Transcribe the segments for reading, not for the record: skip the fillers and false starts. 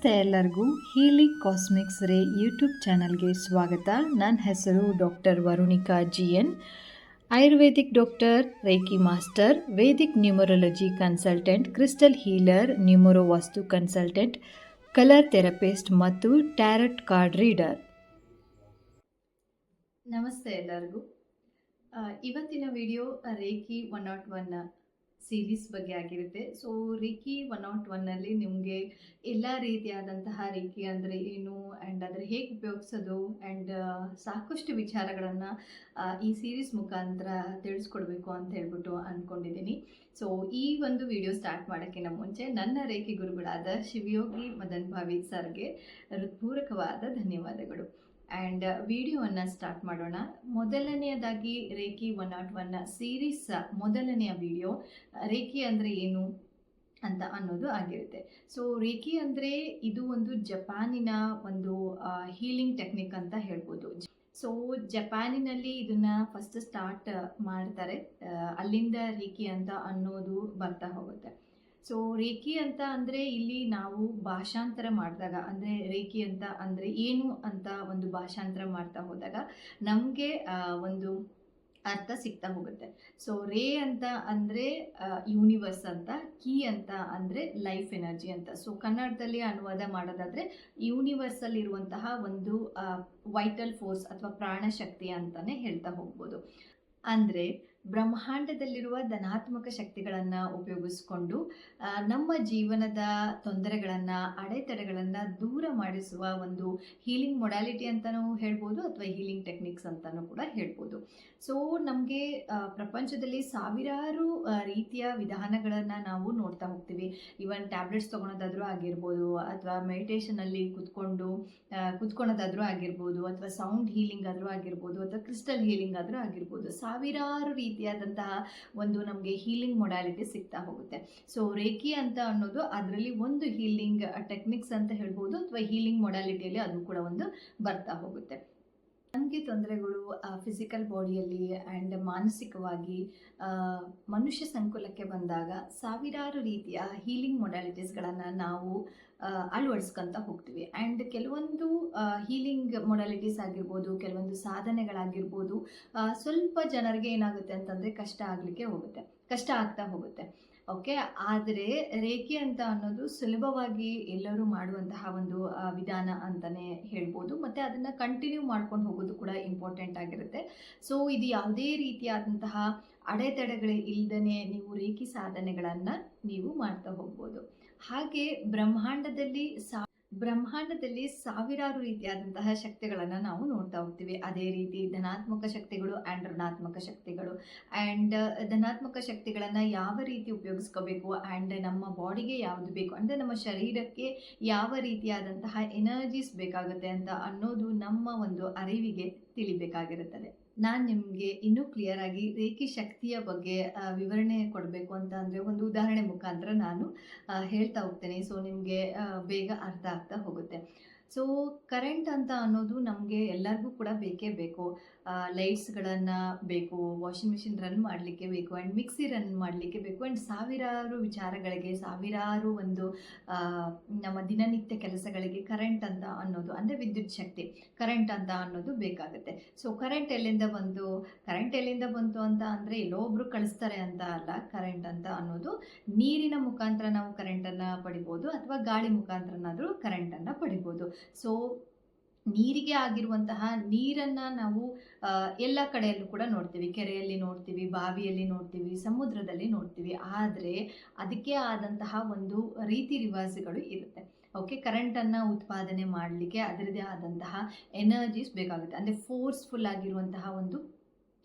ನಮಸ್ತೆ ಎಲ್ಲರಿಗೂ. Healing cosmics ರೇ ಯೂಟ್ಯೂಬ್ ಚಾನಲ್ಗೆ ಸ್ವಾಗತ. ನನ್ನ ಹೆಸರು doctor Varunika GN, Ayurvedic doctor, reiki master, Vedic numerology consultant, crystal healer, numero vastu consultant, colour therapist ಮತ್ತು ಟ್ಯಾರಟ್ ಕಾರ್ಡ್ ರೀಡರ್. ನಮಸ್ತೆ ಎಲ್ಲರಿಗೂ. ಇವತ್ತಿನ ವಿಡಿಯೋ ರೇಕಿ 101 ಸೀರೀಸ್ ಬಗ್ಗೆ ಆಗಿರುತ್ತೆ. ಸೊ ರೇಕಿ 101ನಲ್ಲಿ ನಿಮಗೆ ಎಲ್ಲ ರೀತಿಯಾದಂತಹ ರೇಕಿ ಅಂದರೆ ಏನು ಆ್ಯಂಡ್ ಅದರ ಹೇಗೆ ಉಪಯೋಗಿಸೋದು ಆ್ಯಂಡ್ ಸಾಕಷ್ಟು ವಿಚಾರಗಳನ್ನು ಈ ಸೀರೀಸ್ ಮುಖಾಂತರ ತಿಳಿಸ್ಕೊಡ್ಬೇಕು ಅಂತ ಹೇಳ್ಬಿಟ್ಟು ಅಂದ್ಕೊಂಡಿದ್ದೀನಿ. ಸೊ ಈ ಒಂದು ವಿಡಿಯೋ ಸ್ಟಾರ್ಟ್ ಮಾಡೋಕ್ಕಿಂತ ಮುಂಚೆ ನನ್ನ ರೇಖಿ ಗುರುಗಳಾದ ಶಿವಯೋಗಿ ಮದನ್ ಭಾವಿ ಸರ್ಗೆ ಹೃತ್ಪೂರ್ವಕವಾದ ಧನ್ಯವಾದಗಳು. ಆ್ಯಂಡ್ ವಿಡಿಯೋವನ್ನು ಸ್ಟಾರ್ಟ್ ಮಾಡೋಣ. ಮೊದಲನೆಯದಾಗಿ ರೇಕಿ 101 ಸೀರೀಸ್ ಮೊದಲನೆಯ ವಿಡಿಯೋ ರೇಖಿ ಅಂದರೆ ಏನು ಅಂತ ಅನ್ನೋದು ಆಗಿರುತ್ತೆ. ಸೊ ರೇಖಿ ಅಂದರೆ ಇದು ಒಂದು ಜಪಾನಿನ ಒಂದು ಹೀಲಿಂಗ್ ಟೆಕ್ನಿಕ್ ಅಂತ ಹೇಳ್ಬೋದು. ಸೊ ಜಪಾನಿನಲ್ಲಿ ಇದನ್ನು ಫಸ್ಟ್ ಸ್ಟಾರ್ಟ್ ಮಾಡ್ತಾರೆ, ಅಲ್ಲಿಂದ ರೇಖಿ ಅಂತ ಅನ್ನೋದು ಬರ್ತಾ ಹೋಗುತ್ತೆ. ಸೊ ರೇಖಿ ಅಂತ ಅಂದರೆ ಇಲ್ಲಿ ನಾವು ಭಾಷಾಂತರ ಮಾಡಿದಾಗ, ಅಂದರೆ ರೇಖಿ ಅಂತ ಅಂದರೆ ಏನು ಅಂತ ಒಂದು ಭಾಷಾಂತರ ಮಾಡ್ತಾ ಹೋದಾಗ ನಮಗೆ ಒಂದು ಅರ್ಥ ಸಿಗ್ತಾ ಹೋಗುತ್ತೆ. ಸೊ ರೇ ಅಂತ ಅಂದರೆ ಯೂನಿವರ್ಸ್ ಅಂತ, ಕೀ ಅಂತ ಅಂದರೆ ಲೈಫ್ ಎನರ್ಜಿ ಅಂತ. ಸೊ ಕನ್ನಡದಲ್ಲಿ ಅನುವಾದ ಮಾಡೋದಾದರೆ ಯೂನಿವರ್ಸಲ್ಲಿರುವಂತಹ ಒಂದು ವೈಟಲ್ ಫೋರ್ಸ್ ಅಥವಾ ಪ್ರಾಣಶಕ್ತಿ ಅಂತಲೇ ಹೇಳ್ತಾ ಹೋಗ್ಬೋದು. ಅಂದರೆ ಬ್ರಹ್ಮಾಂಡದಲ್ಲಿರುವ ಧನಾತ್ಮಕ ಶಕ್ತಿಗಳನ್ನು ಉಪಯೋಗಿಸ್ಕೊಂಡು ನಮ್ಮ ಜೀವನದ ತೊಂದರೆಗಳನ್ನು, ಅಡೆತಡೆಗಳನ್ನು ದೂರ ಮಾಡಿಸುವ ಒಂದು ಹೀಲಿಂಗ್ ಮೊಡಾಲಿಟಿ ಅಂತಲೂ ಹೇಳ್ಬೋದು ಅಥವಾ ಹೀಲಿಂಗ್ ಟೆಕ್ನಿಕ್ಸ್ ಅಂತಲೂ ಕೂಡ ಹೇಳ್ಬೋದು. ಸೊ ನಮಗೆ ಪ್ರಪಂಚದಲ್ಲಿ ಸಾವಿರಾರು ರೀತಿಯ ವಿಧಾನಗಳನ್ನು ನಾವು ನೋಡ್ತಾ ಹೋಗ್ತೀವಿ. ಈವನ್ ಟ್ಯಾಬ್ಲೆಟ್ಸ್ ತೊಗೊಳೋದಾದರೂ ಆಗಿರ್ಬೋದು, ಅಥವಾ ಮೆಡಿಟೇಷನಲ್ಲಿ ಕುತ್ಕೊಳ್ಳೋದಾದರೂ ಆಗಿರ್ಬೋದು, ಅಥವಾ ಸೌಂಡ್ ಹೀಲಿಂಗ್ ಆದರೂ ಆಗಿರ್ಬೋದು, ಅಥವಾ ಕ್ರಿಸ್ಟಲ್ ಹೀಲಿಂಗ್ ಆದರೂ ಆಗಿರ್ಬೋದು, ಸಾವಿರಾರು ರೀತಿಯಾದಂತಹ ಒಂದು ನಮಗೆ ಹೀಲಿಂಗ್ ಮೊಡಾಲಿಟಿ ಸಿಗ್ತಾ ಹೋಗುತ್ತೆ. ಸೊ ರೇಖಿ ಅಂತ ಅನ್ನೋದು ಅದರಲ್ಲಿ ಒಂದು ಹೀಲಿಂಗ್ ಟೆಕ್ನಿಕ್ಸ್ ಅಂತ ಹೇಳ್ಬೋದು, ಅಥವಾ ಹೀಲಿಂಗ್ ಮೊಡಾಲಿಟಿಯಲ್ಲಿ ಅದು ಕೂಡ ಒಂದು ಬರ್ತಾ ಹೋಗುತ್ತೆ. ನಮಗೆ ತೊಂದರೆಗಳು ಫಿಸಿಕಲ್ ಬಾಡಿಯಲ್ಲಿ ಆ್ಯಂಡ್ ಮಾನಸಿಕವಾಗಿ ಮನುಷ್ಯ ಸಂಕುಲಕ್ಕೆ ಬಂದಾಗ ಸಾವಿರಾರು ರೀತಿಯ ಹೀಲಿಂಗ್ ಮೊಡಾಲಿಟೀಸ್ಗಳನ್ನು ನಾವು ಅಳವಡಿಸ್ಕೊತ ಹೋಗ್ತೀವಿ. ಆ್ಯಂಡ್ ಕೆಲವೊಂದು ಹೀಲಿಂಗ್ ಮೊಡಾಲಿಟೀಸ್ ಆಗಿರ್ಬೋದು, ಕೆಲವೊಂದು ಸಾಧನೆಗಳಾಗಿರ್ಬೋದು, ಸ್ವಲ್ಪ ಜನರಿಗೆ ಏನಾಗುತ್ತೆ ಅಂತಂದರೆ ಕಷ್ಟ ಆಗ್ತಾ ಹೋಗುತ್ತೆ. ಓಕೆ, ಆದರೆ ರೇಖಿ ಅಂತ ಅನ್ನೋದು ಸುಲಭವಾಗಿ ಎಲ್ಲರೂ ಮಾಡುವಂತಹ ಒಂದು ವಿಧಾನ ಅಂತಲೇ ಹೇಳ್ಬೋದು, ಮತ್ತು ಅದನ್ನು ಕಂಟಿನ್ಯೂ ಮಾಡ್ಕೊಂಡು ಹೋಗೋದು ಕೂಡ ಇಂಪಾರ್ಟೆಂಟ್ ಆಗಿರುತ್ತೆ. ಸೊ ಇದು ಯಾವುದೇ ರೀತಿಯಾದಂತಹ ಅಡೆತಡೆಗಳೇ ಇಲ್ಲದೇ ನೀವು ರೇಖಿ ಸಾಧನೆಗಳನ್ನು ನೀವು ಮಾಡ್ತಾ ಹೋಗ್ಬೋದು. ಹಾಗೆ ಬ್ರಹ್ಮಾಂಡದಲ್ಲಿ ಸಾವಿರಾರು ರೀತಿಯಾದಂತಹ ಶಕ್ತಿಗಳನ್ನು ನಾವು ನೋಡ್ತಾ ಹೋಗ್ತೀವಿ. ಅದೇ ರೀತಿ ಧನಾತ್ಮಕ ಶಕ್ತಿಗಳು ಆ್ಯಂಡ್ ಋಣಾತ್ಮಕ ಶಕ್ತಿಗಳು. ಆ್ಯಂಡ್ ಧನಾತ್ಮಕ ಶಕ್ತಿಗಳನ್ನು ಯಾವ ರೀತಿ ಉಪಯೋಗಿಸ್ಕೋಬೇಕು ಆ್ಯಂಡ್ ನಮ್ಮ ಬಾಡಿಗೆ ಯಾವುದು ಬೇಕು, ಅಂದರೆ ನಮ್ಮ ಶರೀರಕ್ಕೆ ಯಾವ ರೀತಿಯಾದಂತಹ ಎನರ್ಜೀಸ್ ಬೇಕಾಗುತ್ತೆ ಅಂತ ಅನ್ನೋದು ನಮ್ಮ ಒಂದು ಅರಿವಿಗೆ ತಿಳಿಬೇಕಾಗಿರುತ್ತದೆ. ನಾನು ನಿಮಗೆ ಇನ್ನೂ ಕ್ಲಿಯರ್ ಆಗಿ ರೇಖಿ ಶಕ್ತಿಯ ಬಗ್ಗೆ ವಿವರಣೆ ಕೊಡಬೇಕು ಅಂತ ಅಂದರೆ ಒಂದು ಉದಾಹರಣೆ ಮುಖಾಂತರ ನಾನು ಹೇಳ್ತಾ ಹೋಗ್ತೇನೆ. ಸೊ ನಿಮಗೆ ಬೇಗ ಅರ್ಥ ಆಗ್ತಾ ಹೋಗುತ್ತೆ. ಸೊ ಕರೆಂಟ್ ಅಂತ ಅನ್ನೋದು ನಮಗೆ ಎಲ್ಲರಿಗೂ ಕೂಡ ಬೇಕೇ ಬೇಕು. ಲೈಟ್ಸ್ಗಳನ್ನು ಬೇಕು, ವಾಷಿಂಗ್ ಮಿಷಿನ್ ರನ್ ಮಾಡಲಿಕ್ಕೆ ಬೇಕು, ಆ್ಯಂಡ್ ಮಿಕ್ಸಿ ರನ್ ಮಾಡಲಿಕ್ಕೆ ಬೇಕು, ಆ್ಯಂಡ್ ಸಾವಿರಾರು ವಿಚಾರಗಳಿಗೆ, ಸಾವಿರಾರು ಒಂದು ನಮ್ಮ ದಿನನಿತ್ಯ ಕೆಲಸಗಳಿಗೆ ಕರೆಂಟ್ ಅಂತ ಅನ್ನೋದು, ಅಂದರೆ ವಿದ್ಯುತ್ ಶಕ್ತಿ, ಕರೆಂಟ್ ಅಂತ ಅನ್ನೋದು ಬೇಕಾಗುತ್ತೆ. ಸೊ ಕರೆಂಟ್ ಎಲ್ಲಿಂದ ಬಂತು ಅಂತ ಅಂದರೆ ಎಲ್ಲೋ ಒಬ್ರು ಕಳಿಸ್ತಾರೆ ಅಂತ ಅಲ್ಲ. ಕರೆಂಟ್ ಅಂತ ಅನ್ನೋದು ನೀರಿನ ಮುಖಾಂತರ ನಾವು ಕರೆಂಟನ್ನು ಪಡಿಬೋದು, ಅಥವಾ ಗಾಳಿ ಮುಖಾಂತರನಾದರೂ ಕರೆಂಟನ್ನು ಪಡಿಬೋದು. ಸೊ ನೀರಿಗೆ ಆಗಿರುವಂತಹ ನೀರನ್ನು ನಾವು ಎಲ್ಲ ಕಡೆಯಲ್ಲೂ ಕೂಡ ನೋಡ್ತೀವಿ. ಕೆರೆಯಲ್ಲಿ ನೋಡ್ತೀವಿ, ಬಾವಿಯಲ್ಲಿ ನೋಡ್ತೀವಿ, ಸಮುದ್ರದಲ್ಲಿ ನೋಡ್ತೀವಿ. ಆದರೆ ಅದಕ್ಕೆ ಆದಂತಹ ಒಂದು ರೀತಿ ರಿವಾಜುಗಳು ಇರುತ್ತೆ. ಓಕೆ, ಕರೆಂಟನ್ನು ಉತ್ಪಾದನೆ ಮಾಡಲಿಕ್ಕೆ ಅದರದೇ ಆದಂತಹ ಎನರ್ಜೀಸ್ ಬೇಕಾಗುತ್ತೆ, ಅಂದರೆ ಫೋರ್ಸ್ಫುಲ್ ಆಗಿರುವಂತಹ ಒಂದು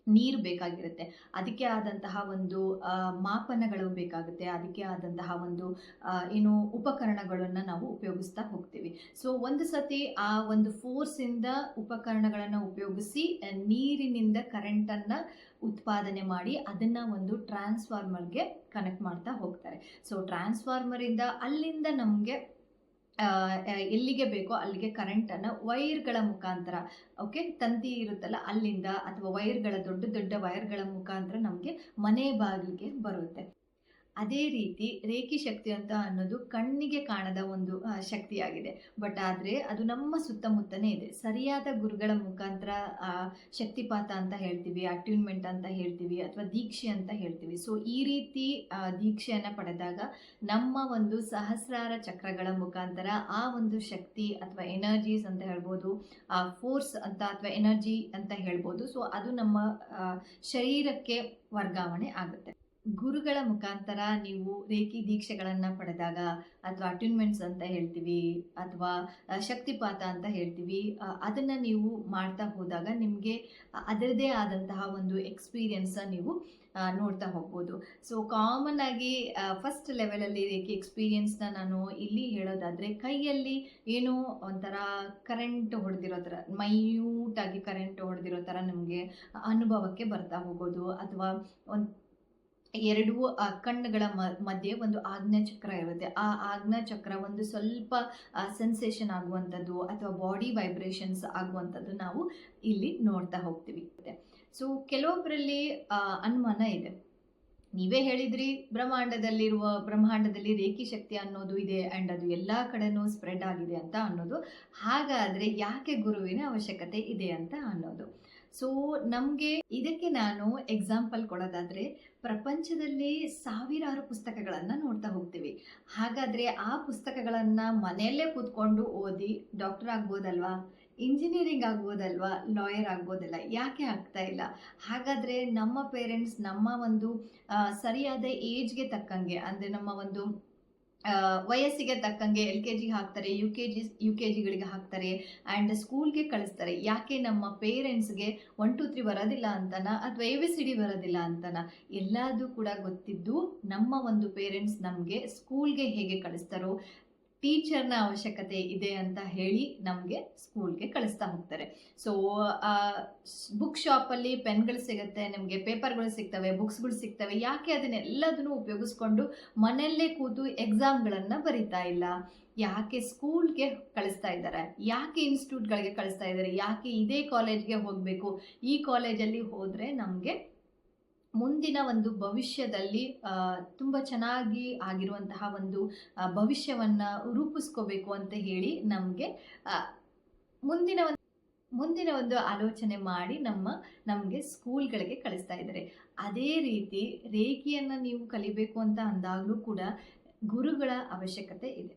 ನೀರು ಬೇಕಾಗಿರುತ್ತೆ. ಅದಕ್ಕೆ ಆದಂತಹ ಒಂದು ಮಾಪನಗಳು ಬೇಕಾಗುತ್ತೆ, ಅದಕ್ಕೆ ಆದಂತಹ ಒಂದು ಉಪಕರಣಗಳನ್ನು ನಾವು ಉಪಯೋಗಿಸ್ತಾ ಹೋಗ್ತೀವಿ. ಸೊ ಒಂದು ಸತಿ ಆ ಒಂದು ಫೋರ್ಸಿಂದ ಉಪಕರಣಗಳನ್ನು ಉಪಯೋಗಿಸಿ ನೀರಿನಿಂದ ಕರೆಂಟನ್ನು ಉತ್ಪಾದನೆ ಮಾಡಿ ಅದನ್ನು ಒಂದು ಟ್ರಾನ್ಸ್ಫಾರ್ಮರ್ಗೆ ಕನೆಕ್ಟ್ ಮಾಡ್ತಾ ಹೋಗ್ತಾರೆ. ಸೊ ಟ್ರಾನ್ಸ್ಫಾರ್ಮರಿಂದ ಅಲ್ಲಿಂದ ನಮಗೆ ಎಲ್ಲಿಗೆ ಬೇಕೋ ಅಲ್ಲಿಗೆ ಕರೆಂಟನ್ನು ವೈರ್ಗಳ ಮುಖಾಂತರ, ಓಕೆ, ತಂತಿ ಇರುತ್ತಲ್ಲ ಅಲ್ಲಿಂದ, ಅಥವಾ ವೈರ್ಗಳ ದೊಡ್ಡ ದೊಡ್ಡ ವೈರ್ಗಳ ಮುಖಾಂತರ ನಮಗೆ ಮನೆ ಬಾಗಿಲಿಗೆ ಬರುತ್ತೆ. ಅದೇ ರೀತಿ ರೇಖಿ ಶಕ್ತಿ ಅಂತ ಅನ್ನೋದು ಕಣ್ಣಿಗೆ ಕಾಣದ ಒಂದು ಶಕ್ತಿಯಾಗಿದೆ. ಬಟ್ ಆದರೆ ಅದು ನಮ್ಮ ಸುತ್ತಮುತ್ತನೇ ಇದೆ. ಸರಿಯಾದ ಗುರುಗಳ ಮುಖಾಂತರ ಶಕ್ತಿಪಾತ ಅಂತ ಹೇಳ್ತೀವಿ, ಅಟ್ಯೂನ್ಮೆಂಟ್ ಅಂತ ಹೇಳ್ತೀವಿ, ಅಥವಾ ದೀಕ್ಷೆ ಅಂತ ಹೇಳ್ತೀವಿ. ಸೊ ಈ ರೀತಿ ದೀಕ್ಷೆಯನ್ನು ಪಡೆದಾಗ ನಮ್ಮ ಒಂದು ಸಹಸ್ರಾರ ಚಕ್ರಗಳ ಮುಖಾಂತರ ಆ ಒಂದು ಶಕ್ತಿ ಅಥವಾ ಎನರ್ಜೀಸ್ ಅಂತ ಹೇಳ್ಬೋದು, ಫೋರ್ಸ್ ಅಂತ ಅಥವಾ ಎನರ್ಜಿ ಅಂತ ಹೇಳ್ಬೋದು. ಸೊ ಅದು ನಮ್ಮ ಶರೀರಕ್ಕೆ ವರ್ಗಾವಣೆ ಆಗುತ್ತೆ. ಗುರುಗಳ ಮುಖಾಂತರ ನೀವು ರೇಖಿ ದೀಕ್ಷೆಗಳನ್ನು ಪಡೆದಾಗ, ಅಥವಾ ಅಟ್ಯೂನ್ಮೆಂಟ್ಸ್ ಅಂತ ಹೇಳ್ತೀವಿ, ಅಥವಾ ಶಕ್ತಿಪಾತ ಅಂತ ಹೇಳ್ತೀವಿ, ಅದನ್ನು ನೀವು ಮಾಡ್ತಾ ಹೋದಾಗ ನಿಮಗೆ ಅದರದೇ ಆದಂತಹ ಒಂದು ಎಕ್ಸ್ಪೀರಿಯನ್ಸ್ ನೀವು ನೋಡ್ತಾ ಹೋಗ್ಬೋದು. ಸೊ ಕಾಮನ್ ಆಗಿ ಫಸ್ಟ್ ಲೆವೆಲಲ್ಲಿ ರೇಖಿ ಎಕ್ಸ್ಪೀರಿಯನ್ಸ್ನ ನಾನು ಇಲ್ಲಿ ಹೇಳೋದಾದರೆ, ಕೈಯಲ್ಲಿ ಏನೋ ಒಂಥರ ಕರೆಂಟ್ ಹೊಡೆದಿರೋ ಥರ, ಮೈನ್ಯೂಟಾಗಿ ಕರೆಂಟ್ ಹೊಡೆದಿರೋ ಥರ ನಮಗೆ ಅನುಭವಕ್ಕೆ ಬರ್ತಾ ಹೋಗೋದು, ಅಥವಾ ಒಂದು ಎರಡು ಕಣ್ಣುಗಳ ಮಧ್ಯೆ ಒಂದು ಆಜ್ಞಾ ಚಕ್ರ ಇರುತ್ತೆ. ಆ ಆಜ್ಞಾ ಚಕ್ರ ಒಂದು ಸ್ವಲ್ಪ ಸೆನ್ಸೇಷನ್ ಆಗುವಂಥದ್ದು ಅಥವಾ ಬಾಡಿ ವೈಬ್ರೇಷನ್ಸ್ ಆಗುವಂಥದ್ದು ನಾವು ಇಲ್ಲಿ ನೋಡ್ತಾ ಹೋಗ್ತೀವಿ. ಸೊ ಕೆಲವೊಬ್ಬರಲ್ಲಿ ಅನುಮಾನ ಇದೆ, ನೀವೇ ಹೇಳಿದ್ರಿ ಬ್ರಹ್ಮಾಂಡದಲ್ಲಿ ರೇಖಿ ಶಕ್ತಿ ಅನ್ನೋದು ಇದೆ ಆ್ಯಂಡ್ ಅದು ಎಲ್ಲ ಕಡೆನೂ ಸ್ಪ್ರೆಡ್ ಆಗಿದೆ ಅಂತ ಅನ್ನೋದು. ಹಾಗಾದರೆ ಯಾಕೆ ಗುರುವಿನ ಅವಶ್ಯಕತೆ ಇದೆ ಅಂತ ಅನ್ನೋದು. ಸೊ ನಮಗೆ ಇದಕ್ಕೆ ನಾನು ಎಕ್ಸಾಂಪಲ್ ಕೊಡೋದಾದರೆ, ಪ್ರಪಂಚದಲ್ಲಿ ಸಾವಿರಾರು ಪುಸ್ತಕಗಳನ್ನು ನೋಡ್ತಾ ಹೋಗ್ತೀವಿ. ಹಾಗಾದರೆ ಆ ಪುಸ್ತಕಗಳನ್ನು ಮನೆಯಲ್ಲೇ ಕೂತ್ಕೊಂಡು ಓದಿ ಡಾಕ್ಟರ್ ಆಗ್ಬೋದಲ್ವಾ, ಇಂಜಿನಿಯರಿಂಗ್ ಆಗ್ಬೋದಲ್ವಾ, ಲಾಯರ್ ಆಗ್ಬೋದಲ್ಲ, ಯಾಕೆ ಆಗ್ತಾ ಇಲ್ಲ? ಹಾಗಾದರೆ ನಮ್ಮ ಪೇರೆಂಟ್ಸ್ ನಮ್ಮ ಒಂದು ಸರಿಯಾದ ಏಜ್ಗೆ ತಕ್ಕಂಗೆ, ಅಂದರೆ ನಮ್ಮ ಒಂದು ವಯಸ್ಸಿಗೆ ತಕ್ಕಂಗೆ LKG ಹಾಕ್ತಾರೆ, ಯು ಕೆ ಜಿಗಳಿಗೆ ಹಾಕ್ತಾರೆ ಆ್ಯಂಡ್ ಸ್ಕೂಲ್ಗೆ ಕಳಿಸ್ತಾರೆ. ಯಾಕೆ ನಮ್ಮ ಪೇರೆಂಟ್ಸ್ಗೆ 1 2 3 ಬರೋದಿಲ್ಲ ಅಂತನಾ, ಅಥವಾ ABCD ಬರೋದಿಲ್ಲ ಅಂತನಾ? ಎಲ್ಲದೂ ಕೂಡ ಗೊತ್ತಿದ್ದು ನಮ್ಮ ಒಂದು ಪೇರೆಂಟ್ಸ್ ನಮಗೆ ಸ್ಕೂಲ್ಗೆ ಹೇಗೆ ಕಳಿಸ್ತಾರೋ, ಟೀಚರ್ನ ಅವಶ್ಯಕತೆ ಇದೆ ಅಂತ ಹೇಳಿ ನಮಗೆ ಸ್ಕೂಲ್ಗೆ ಕಳಿಸ್ತಾ ಹೋಗ್ತಾರೆ. ಸೊ ಬುಕ್ ಶಾಪಲ್ಲಿ ಪೆನ್ಗಳು ಸಿಗುತ್ತೆ, ನಿಮಗೆ ಪೇಪರ್ಗಳು ಸಿಗ್ತವೆ, ಬುಕ್ಸ್ಗಳು ಸಿಗ್ತವೆ. ಯಾಕೆ ಅದನ್ನೆಲ್ಲದನ್ನು ಉಪಯೋಗಿಸ್ಕೊಂಡು ಮನೆಯಲ್ಲೇ ಕೂತು ಎಕ್ಸಾಮ್ಗಳನ್ನು ಬರೀತಾ ಇಲ್ಲ? ಯಾಕೆ ಸ್ಕೂಲ್ಗೆ ಕಳಿಸ್ತಾ ಇದ್ದಾರೆ? ಯಾಕೆ ಇನ್ಸ್ಟಿಟ್ಯೂಟ್ಗಳಿಗೆ ಕಳಿಸ್ತಾ ಇದ್ದಾರೆ? ಯಾಕೆ ಇದೇ ಕಾಲೇಜ್ಗೆ ಹೋಗಬೇಕು? ಈ ಕಾಲೇಜಲ್ಲಿ ಹೋದರೆ ನಮಗೆ ಮುಂದಿನ ಒಂದು ಭವಿಷ್ಯದಲ್ಲಿ ತುಂಬ ಚೆನ್ನಾಗಿ ಆಗಿರುವಂತಹ ಒಂದು ಭವಿಷ್ಯವನ್ನು ರೂಪಿಸ್ಕೋಬೇಕು ಅಂತ ಹೇಳಿ ನಮಗೆ ಮುಂದಿನ ಒಂದು ಆಲೋಚನೆ ಮಾಡಿ ನಮಗೆ ಸ್ಕೂಲ್ಗಳಿಗೆ ಕಳಿಸ್ತಾ ಇದ್ದಾರೆ. ಅದೇ ರೀತಿ ರೇಖಿಯನ್ನು ನೀವು ಕಲಿಬೇಕು ಅಂತ ಅಂದಾಗಲೂ ಕೂಡ ಗುರುಗಳ ಅವಶ್ಯಕತೆ ಇದೆ.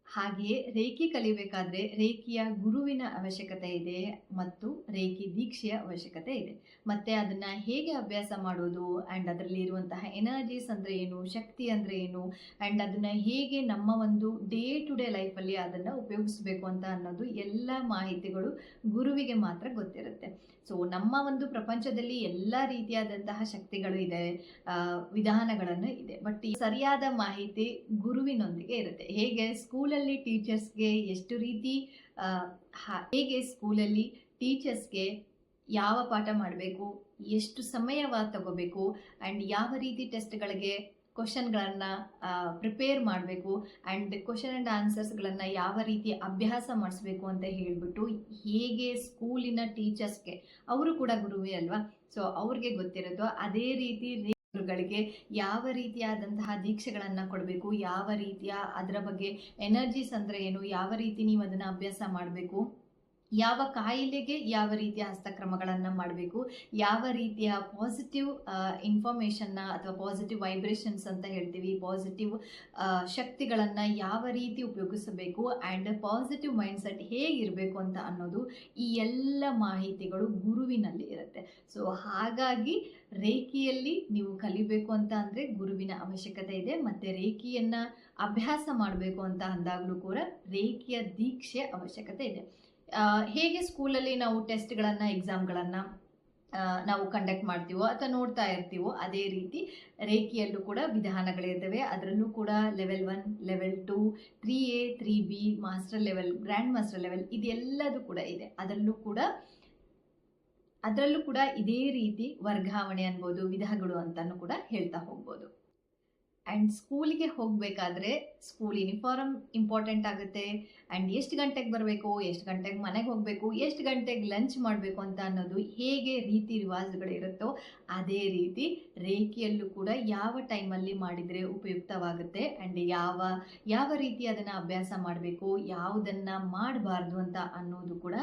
ಹಾಗೆಯೇ ರೇಖಿ ಕಲಿಬೇಕಾದ್ರೆ ರೇಖಿಯ ಗುರುವಿನ ಅವಶ್ಯಕತೆ ಇದೆ ಮತ್ತು ರೇಖಿ ದೀಕ್ಷೆಯ ಅವಶ್ಯಕತೆ ಇದೆ. ಮತ್ತು ಅದನ್ನು ಹೇಗೆ ಅಭ್ಯಾಸ ಮಾಡೋದು ಆ್ಯಂಡ್ ಅದರಲ್ಲಿ ಇರುವಂತಹ ಎನರ್ಜೀಸ್ ಅಂದರೆ ಏನು, ಶಕ್ತಿ ಅಂದರೆ ಏನು, ಆ್ಯಂಡ್ ಅದನ್ನು ಹೇಗೆ ನಮ್ಮ ಒಂದು ಡೇ ಟು ಡೇ ಲೈಫಲ್ಲಿ ಅದನ್ನು ಉಪಯೋಗಿಸ್ಬೇಕು ಅಂತ ಅನ್ನೋದು ಎಲ್ಲ ಮಾಹಿತಿಗಳು ಗುರುವಿಗೆ ಮಾತ್ರ ಗೊತ್ತಿರುತ್ತೆ. ಸೊ ನಮ್ಮ ಒಂದು ಪ್ರಪಂಚದಲ್ಲಿ ಎಲ್ಲ ರೀತಿಯಾದಂತಹ ಶಕ್ತಿಗಳು ಇದೆ, ವಿಧಾನಗಳನ್ನು ಇದೆ. ಬಟ್ ಈ ಸರಿಯಾದ ಮಾಹಿತಿ ಗುರುವಿನೊಂದಿಗೆ ಇರುತ್ತೆ. ಹೇಗೆ ಸ್ಕೂಲಲ್ಲಿ ಟೀಚರ್ಸ್ಗೆ ಎಷ್ಟು ರೀತಿ ಹೇಗೆ ಸ್ಕೂಲಲ್ಲಿ ಟೀಚರ್ಸ್ಗೆ ಯಾವ ಪಾಠ ಮಾಡಬೇಕು, ಎಷ್ಟು ಸಮಯವ ತಗೋಬೇಕು, ಆ್ಯಂಡ್ ಯಾವ ರೀತಿ ಟೆಸ್ಟ್ಗಳಿಗೆ ಕ್ವಶನ್ಗಳನ್ನು ಪ್ರಿಪೇರ್ ಮಾಡಬೇಕು ಆ್ಯಂಡ್ ಕ್ವಶನ್ ಆ್ಯಂಡ್ ಆನ್ಸರ್ಸ್ಗಳನ್ನು ಯಾವ ರೀತಿ ಅಭ್ಯಾಸ ಮಾಡಿಸ್ಬೇಕು ಅಂತ ಹೇಳಿಬಿಟ್ಟು, ಹೇಗೆ ಸ್ಕೂಲಿನ ಟೀಚರ್ಸ್ಗೆ, ಅವರು ಕೂಡ ಗುರುವೇ ಅಲ್ವಾ, ಸೊ ಅವ್ರಿಗೆ ಗೊತ್ತಿರೋದು. ಅದೇ ರೀತಿ ಗುರುಗಳಿಗೆ ಯಾವ ರೀತಿಯಾದಂತಹ ದೀಕ್ಷೆಗಳನ್ನು ಕೊಡಬೇಕು, ಯಾವ ರೀತಿಯ ಅದರ ಬಗ್ಗೆ ಎನರ್ಜೀಸ್ ಅಂದರೆ ಏನು, ಯಾವ ರೀತಿ ನೀವು ಅದನ್ನು ಅಭ್ಯಾಸ ಮಾಡಬೇಕು, ಯಾವ ಕಾಯಿಲೆಗೆ ಯಾವ ರೀತಿಯ ಹಸ್ತಕ್ರಮಗಳನ್ನು ಮಾಡಬೇಕು, ಯಾವ ರೀತಿಯ ಪಾಸಿಟಿವ್ ಇನ್ಫಾರ್ಮೇಷನ್ನ ಅಥವಾ ಪಾಸಿಟಿವ್ ವೈಬ್ರೇಷನ್ಸ್ ಅಂತ ಹೇಳ್ತೀವಿ, ಪಾಸಿಟಿವ್ ಶಕ್ತಿಗಳನ್ನು ಯಾವ ರೀತಿ ಉಪಯೋಗಿಸಬೇಕು ಆ್ಯಂಡ್ ಪಾಸಿಟಿವ್ ಮೈಂಡ್ಸೆಟ್ ಹೇಗಿರಬೇಕು ಅಂತ ಅನ್ನೋದು ಈ ಎಲ್ಲ ಮಾಹಿತಿಗಳು ಗುರುವಿನಲ್ಲಿ ಇರುತ್ತೆ. ಸೊ ಹಾಗಾಗಿ ರೇಖಿಯಲ್ಲಿ ನೀವು ಕಲಿಬೇಕು ಅಂತ ಅಂದರೆ ಗುರುವಿನ ಅವಶ್ಯಕತೆ ಇದೆ. ಮತ್ತು ರೇಖಿಯನ್ನು ಅಭ್ಯಾಸ ಮಾಡಬೇಕು ಅಂತ ಅಂದಾಗಲೂ ಕೂಡ ರೇಖಿಯ ದೀಕ್ಷೆ ಅವಶ್ಯಕತೆ ಇದೆ. ಹೇಗೆ ಸ್ಕೂಲಲ್ಲಿ ನಾವು ಟೆಸ್ಟ್ಗಳನ್ನು, ಎಕ್ಸಾಮ್ಗಳನ್ನು ನಾವು ಕಂಡಕ್ಟ್ ಮಾಡ್ತೀವೋ ಅಥವಾ ನೋಡ್ತಾ ಇರ್ತೀವೋ, ಅದೇ ರೀತಿ ರೇಖಿಯಲ್ಲೂ ಕೂಡ ವಿಧಾನಗಳಿರ್ತವೆ. ಅದರಲ್ಲೂ ಕೂಡ level 1, level 2, 3A, 3B, master level, grand master level, ಇದೆಲ್ಲದೂ ಕೂಡ ಇದೆ. ಅದರಲ್ಲೂ ಕೂಡ ಇದೇ ರೀತಿ ವರ್ಗಾವಣೆ ಅನ್ಬೋದು, ವಿಧಗಳು ಅಂತಲೂ ಕೂಡ ಹೇಳ್ತಾ ಹೋಗ್ಬೋದು. ಆ್ಯಂಡ್ ಸ್ಕೂಲಿಗೆ ಹೋಗಬೇಕಾದ್ರೆ ಸ್ಕೂಲ್ ಯೂನಿಫಾರ್ಮ್ ಇಂಪಾರ್ಟೆಂಟ್ ಆಗುತ್ತೆ. ಆ್ಯಂಡ್ ಎಷ್ಟು ಗಂಟೆಗೆ ಬರಬೇಕು, ಎಷ್ಟು ಗಂಟೆಗೆ ಮನೆಗೆ ಹೋಗಬೇಕು, ಎಷ್ಟು ಗಂಟೆಗೆ ಲಂಚ್ ಮಾಡಬೇಕು ಅಂತ ಅನ್ನೋದು ಹೇಗೆ ರೀತಿ ರಿವಾಜುಗಳಿರುತ್ತೋ ಅದೇ ರೀತಿ ರೇಖಿಯಲ್ಲೂ ಕೂಡ ಯಾವ ಟೈಮಲ್ಲಿ ಮಾಡಿದರೆ ಉಪಯುಕ್ತವಾಗುತ್ತೆ ಆ್ಯಂಡ್ ಯಾವ ರೀತಿ ಅದನ್ನು ಅಭ್ಯಾಸ ಮಾಡಬೇಕು, ಯಾವುದನ್ನು ಮಾಡಬಾರ್ದು ಅಂತ ಅನ್ನೋದು ಕೂಡ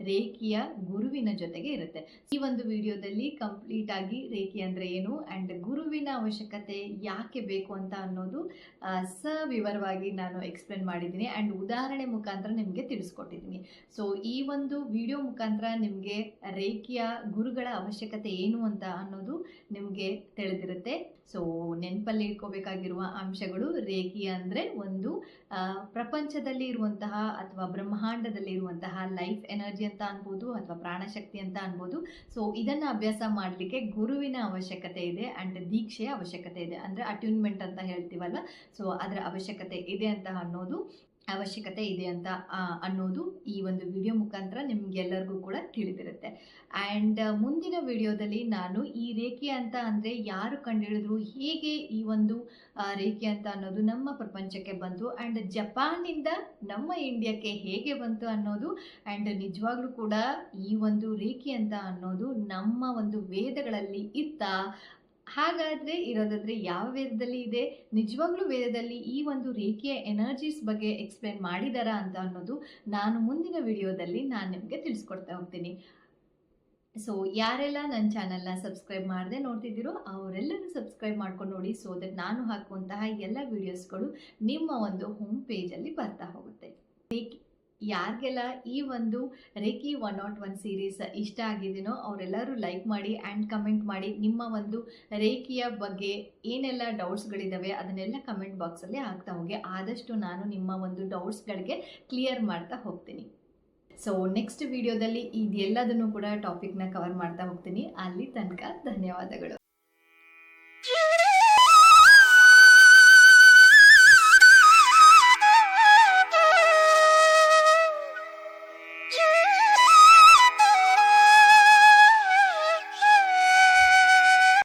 ರೇಖಿಯ ಗುರುವಿನ ಜೊತೆಗೆ ಇರುತ್ತೆ. ಈ ಒಂದು ವಿಡಿಯೋದಲ್ಲಿ ಕಂಪ್ಲೀಟ್ ಆಗಿ ರೇಖಿ ಅಂದರೆ ಏನು ಆ್ಯಂಡ್ ಗುರುವಿನ ಅವಶ್ಯಕತೆ ಯಾಕೆ ಬೇಕು ಅಂತ ಅನ್ನೋದು ಸವಿವರವಾಗಿ ನಾನು ಎಕ್ಸ್ಪ್ಲೇನ್ ಮಾಡಿದ್ದೀನಿ ಆ್ಯಂಡ್ ಉದಾಹರಣೆ ಮುಖಾಂತರ ನಿಮಗೆ ತಿಳಿಸ್ಕೊಟ್ಟಿದ್ದೀನಿ. ಸೊ ಈ ಒಂದು ವಿಡಿಯೋ ಮುಖಾಂತರ ನಿಮಗೆ ರೇಖಿಯ ಗುರುಗಳ ಅವಶ್ಯಕತೆ ಏನು ಅಂತ ಅನ್ನೋದು ನಿಮಗೆ ತಿಳಿದಿರುತ್ತೆ. ಸೊ ನೆನಪಲ್ಲಿ ಇಟ್ಕೋಬೇಕಾಗಿರುವ ಅಂಶಗಳು, ರೇಖಿ ಅಂದರೆ ಒಂದು ಪ್ರಪಂಚದಲ್ಲಿ ಇರುವಂತಹ ಅಥವಾ ಬ್ರಹ್ಮಾಂಡದಲ್ಲಿ ಇರುವಂತಹ ಲೈಫ್ ಎನರ್ಜಿ ಅಂತ ಅನ್ಬೋದು ಅಥವಾ ಪ್ರಾಣಶಕ್ತಿ ಅಂತ ಅನ್ಬೋದು. ಸೊ ಇದನ್ನು ಅಭ್ಯಾಸ ಮಾಡಲಿಕ್ಕೆ ಗುರುವಿನ ಅವಶ್ಯಕತೆ ಇದೆ ಆ್ಯಂಡ್ ದೀಕ್ಷೆಯ ಅವಶ್ಯಕತೆ ಇದೆ. ಅಂದರೆ ಅಟ್ಯೂನ್ಮೆಂಟ್ ಅಂತ ಹೇಳ್ತೀವಲ್ಲ, ಸೊ ಅದರ ಅವಶ್ಯಕತೆ ಇದೆ ಅಂತ ಅನ್ನೋದು ಈ ಒಂದು ವಿಡಿಯೋ ಮುಖಾಂತರ ನಿಮ್ಗೆಲ್ಲರಿಗೂ ಕೂಡ ತಿಳಿದಿರುತ್ತೆ. ಆ್ಯಂಡ್ ಮುಂದಿನ ವಿಡಿಯೋದಲ್ಲಿ ನಾನು ಈ ರೇಖೆ ಅಂತ ಅಂದರೆ ಯಾರು ಕಂಡುಹಿಡಿದ್ರು, ಹೇಗೆ ಈ ಒಂದು ರೇಖೆ ಅಂತ ಅನ್ನೋದು ನಮ್ಮ ಪ್ರಪಂಚಕ್ಕೆ ಬಂತು ಆ್ಯಂಡ್ ಜಪಾನಿಂದ ನಮ್ಮ ಇಂಡಿಯಾಕ್ಕೆ ಹೇಗೆ ಬಂತು ಅನ್ನೋದು ಆ್ಯಂಡ್ ನಿಜವಾಗ್ಲೂ ಕೂಡ ಈ ಒಂದು ರೇಖೆ ಅಂತ ಅನ್ನೋದು ನಮ್ಮ ಒಂದು ವೇದಗಳಲ್ಲಿ ಇತ್ತಾ, ಹಾಗಾದರೆ ಇರೋದಾದರೆ ಯಾವ ವೇದದಲ್ಲಿ ಇದೆ, ನಿಜವಾಗ್ಲೂ ವೇದದಲ್ಲಿ ಈ ಒಂದು ರೇಖೆಯ ಎನರ್ಜೀಸ್ ಬಗ್ಗೆ ಎಕ್ಸ್ಪ್ಲೇನ್ ಮಾಡಿದಾರಾ ಅಂತ ಅನ್ನೋದು ನಾನು ಮುಂದಿನ ವಿಡಿಯೋದಲ್ಲಿ ನಾನು ನಿಮಗೆ ತಿಳಿಸ್ಕೊಡ್ತಾ ಹೋಗ್ತೀನಿ. ಸೊ ಯಾರೆಲ್ಲ ನನ್ನ ಚಾನಲ್ನ ಸಬ್ಸ್ಕ್ರೈಬ್ ಮಾಡದೆ ನೋಡ್ತಿದ್ದೀರೋ ಅವರೆಲ್ಲರೂ ಸಬ್ಸ್ಕ್ರೈಬ್ ಮಾಡ್ಕೊಂಡು ನೋಡಿ. ಸೊ ದಟ್ ನಾನು ಹಾಕುವಂತಹ ಎಲ್ಲ ವಿಡಿಯೋಸ್ಗಳು ನಿಮ್ಮ ಒಂದು ಹೋಮ್ ಪೇಜಲ್ಲಿ ಬರ್ತಾ ಹೋಗುತ್ತೆ. ಯಾರಿಗೆಲ್ಲ ಈ ಒಂದು ರೇಖಿ 101 ಸೀರೀಸ್ ಇಷ್ಟ ಆಗಿದೆಯೋ ಅವರೆಲ್ಲರೂ ಲೈಕ್ ಮಾಡಿ ಆ್ಯಂಡ್ ಕಮೆಂಟ್ ಮಾಡಿ. ನಿಮ್ಮ ಒಂದು ರೇಖಿಯ ಬಗ್ಗೆ ಏನೆಲ್ಲ ಡೌಟ್ಸ್ಗಳಿದ್ದಾವೆ ಅದನ್ನೆಲ್ಲ ಕಮೆಂಟ್ ಬಾಕ್ಸಲ್ಲಿ ಹಾಕ್ತಾ ಹೋಗಿ. ಆದಷ್ಟು ನಾನು ನಿಮ್ಮ ಒಂದು ಡೌಟ್ಸ್ಗಳಿಗೆ ಕ್ಲಿಯರ್ ಮಾಡ್ತಾ ಹೋಗ್ತೀನಿ. ಸೊ ನೆಕ್ಸ್ಟ್ ವಿಡಿಯೋದಲ್ಲಿ ಇದೆಲ್ಲದನ್ನು ಕೂಡ ಟಾಪಿಕ್ನ ಕವರ್ ಮಾಡ್ತಾ ಹೋಗ್ತೀನಿ. ಅಲ್ಲಿ ತನಕ ಧನ್ಯವಾದಗಳು.